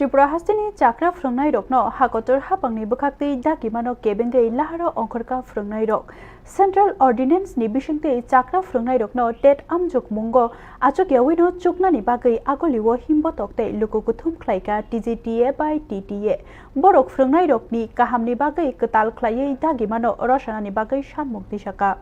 Tripura hastini chakra Phwrnwgnairok no Hakotor Haphangni bwkhakti dagimano kebengwi laharo ongkhorka Phwrnwgnairok Central Ordinance ni bisingtwi chakra Phwrnwgnairok no TET amjokmungno achokyawi no chuknani bagwi agoliwo himbotoktei lukukuthum khlaika TGTA by TTA borok Phwrnwgnairok ni kahamni bagwi ktal khlaiwi dagimano roshanani bagwi sanmung tisakha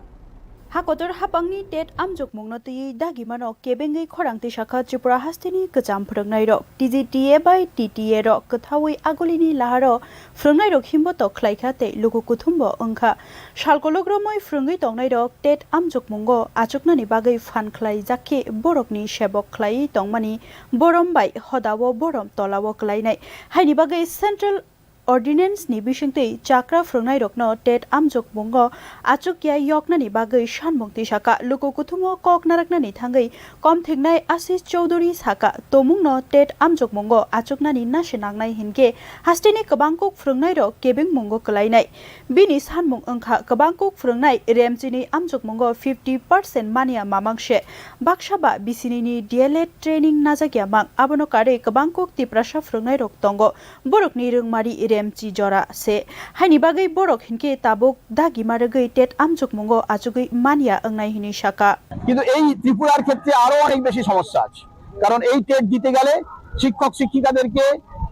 Hakotor Haphangni TET amjokmungno twi dagimano kebengwi khorang tisakha Tripura hastini kacham Phwrnwgnairok TGTA by TTA ro kothawi agolini laharo Phwrnwgnairok himbotok khlaika tei lukukuthumbo ongkha salkologromoi phwrwngwi tongnairok TET amjokmungo achuknani bagwi fan khlai jakhi borokni sebok khlai tongmani borom bai hodawo borom tolawo klainai haini bagwi Central Ordinance ni bisingtwi chakra Phwrnwgnairok no TET amjokmungo achukya yoknani bagwi sanmung tisakha lukukuthumo kok naraknani thangwi komthengnai Asis Chowdhury saka tomungno TET amjokmungo achuknani nasinangnai hinke hastini kebangkuk Phwrnwgnairok kebengmungo klainai bini sanmung ongkha kebangkuk phwrwngnai remchini amjokmungo 50% mania mamangse baksaba bisinini DLED training najakya mang abono kare kebangkuk tiprasa Phwrnwgnairok tongo borokni rungmari remchi jora se haini bagwi borok hinke tabuk dagimarogwi TET amjokmungo achugwi mania ongnai hini saka কিন্তু এই ত্রিপুরার ক্ষেত্রে আরো অনেক বেশি সমস্যা আছে কারণ এই টেট দিতে গেলে শিক্ষক শিক্ষিকাদেরকে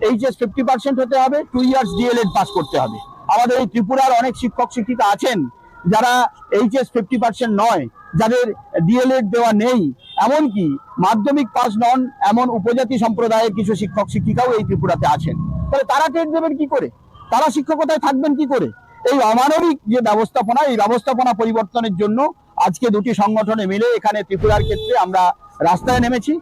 এইচএস 50% হতে হবে 2 ইয়ার্স ডিএলএড পাস করতে হবে আমাদের এই ত্রিপুরার অনেক শিক্ষক শিক্ষিকা আছেন যারা এইচএস 50% নয় যাদের ডিএলএড দেওয়া নেই এমন কি মাধ্যমিক পাস নন এমন উপজাতি সম্প্রদায়ের কিছু শিক্ষক শিক্ষিকাও এই ত্রিপুরাতে আছেন তাহলে তারা টেট দেবেন কি করে তারা শিক্ষকতায় থাকবেন কি করে এই অমানবিক যে ব্যবস্থাপনা এই ব্যবস্থাপনা পরিবর্তনের জন্য আজকে দুটি সংগঠনে মিলে এখানে ত্রিপুরার ক্ষেত্রে আমরা রাস্তায় নেমেছি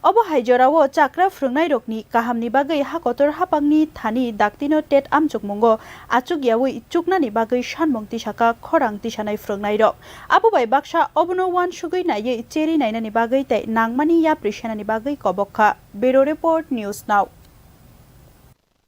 Obo haijorao chakra Phwrnwgnairokni kahamni bagwi Hakotor Haphangni thani daktino TET amjokmungo achukyawi chuknani bagwi sanmung tisakha khorang tisanai Phwrnwgnairok abo bai baksa obono wan sugui naiye cheri nainani bagwi tei nangmani yapri senani bagwi kobokha Bureau Report News Now